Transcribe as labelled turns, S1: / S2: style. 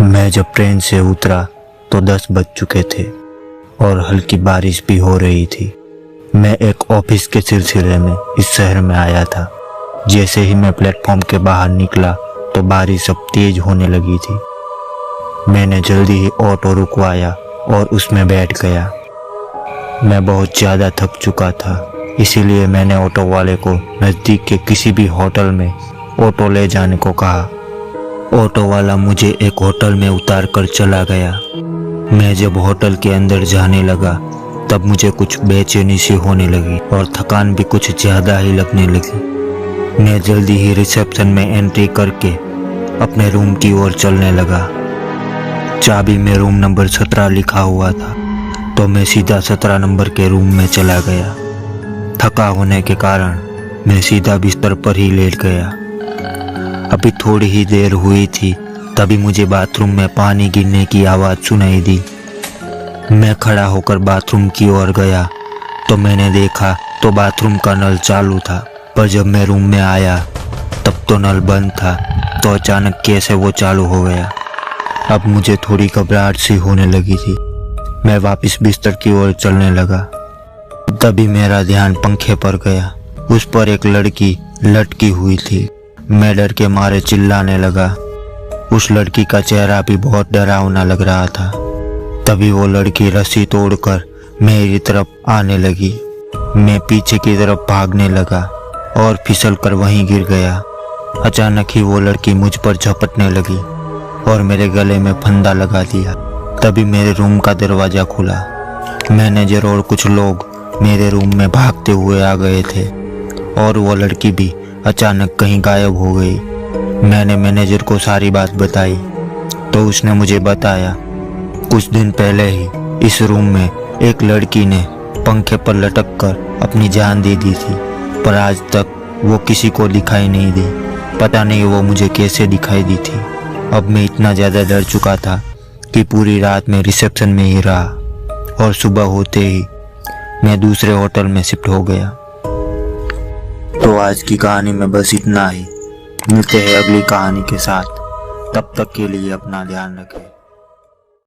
S1: मैं जब ट्रेन से उतरा तो 10 बज चुके थे और हल्की बारिश भी हो रही थी। मैं एक ऑफिस के सिलसिले में इस शहर में आया था। जैसे ही मैं प्लेटफॉर्म के बाहर निकला तो बारिश अब तेज होने लगी थी। मैंने जल्दी ही ऑटो रुकवाया और उसमें बैठ गया। मैं बहुत ज़्यादा थक चुका था, इसीलिए मैंने ऑटो वाले को नज़दीक के किसी भी होटल में ऑटो ले जाने को कहा। ऑटो वाला मुझे एक होटल में उतार कर चला गया। मैं जब होटल के अंदर जाने लगा तब मुझे कुछ बेचैनी सी होने लगी और थकान भी कुछ ज़्यादा ही लगने लगी। मैं जल्दी ही रिसेप्शन में एंट्री करके अपने रूम की ओर चलने लगा। चाबी में रूम नंबर 17 लिखा हुआ था, तो मैं सीधा 17 नंबर के रूम में चला गया। थका होने के कारण मैं सीधा बिस्तर पर ही लेट गया। अभी थोड़ी ही देर हुई थी तभी मुझे बाथरूम में पानी गिरने की आवाज़ सुनाई दी। मैं खड़ा होकर बाथरूम की ओर गया तो मैंने देखा तो बाथरूम का नल चालू था, पर जब मैं रूम में आया तब तो नल बंद था। तो अचानक कैसे वो चालू हो गया। अब मुझे थोड़ी घबराहट सी होने लगी थी। मैं वापस बिस्तर की ओर चलने लगा। तभी मेरा ध्यान पंखे पर गया। उस पर एक लड़की लटकी हुई थी। मैं डर के मारे चिल्लाने लगा। उस लड़की का चेहरा भी बहुत डरावना लग रहा था। तभी वो लड़की रस्सी तोड़कर मेरी तरफ आने लगी। मैं पीछे की तरफ भागने लगा और फिसल कर वहीं गिर गया। अचानक ही वो लड़की मुझ पर झपटने लगी और मेरे गले में फंदा लगा दिया। तभी मेरे रूम का दरवाज़ा खुला। मैनेजर और कुछ लोग मेरे रूम में भागते हुए आ गए थे और वो लड़की भी अचानक कहीं गायब हो गई। मैंने मैनेजर को सारी बात बताई तो उसने मुझे बताया कुछ दिन पहले ही इस रूम में एक लड़की ने पंखे पर लटक कर अपनी जान दे दी थी, पर आज तक वो किसी को दिखाई नहीं दी। पता नहीं वो मुझे कैसे दिखाई दी थी। अब मैं इतना ज़्यादा डर चुका था कि पूरी रात में रिसेप्शन में ही रहा और सुबह होते ही मैं दूसरे होटल में शिफ्ट हो गया। तो आज की कहानी में बस इतना ही। मिलते हैं अगली कहानी के साथ। तब तक के लिए अपना ध्यान रखें।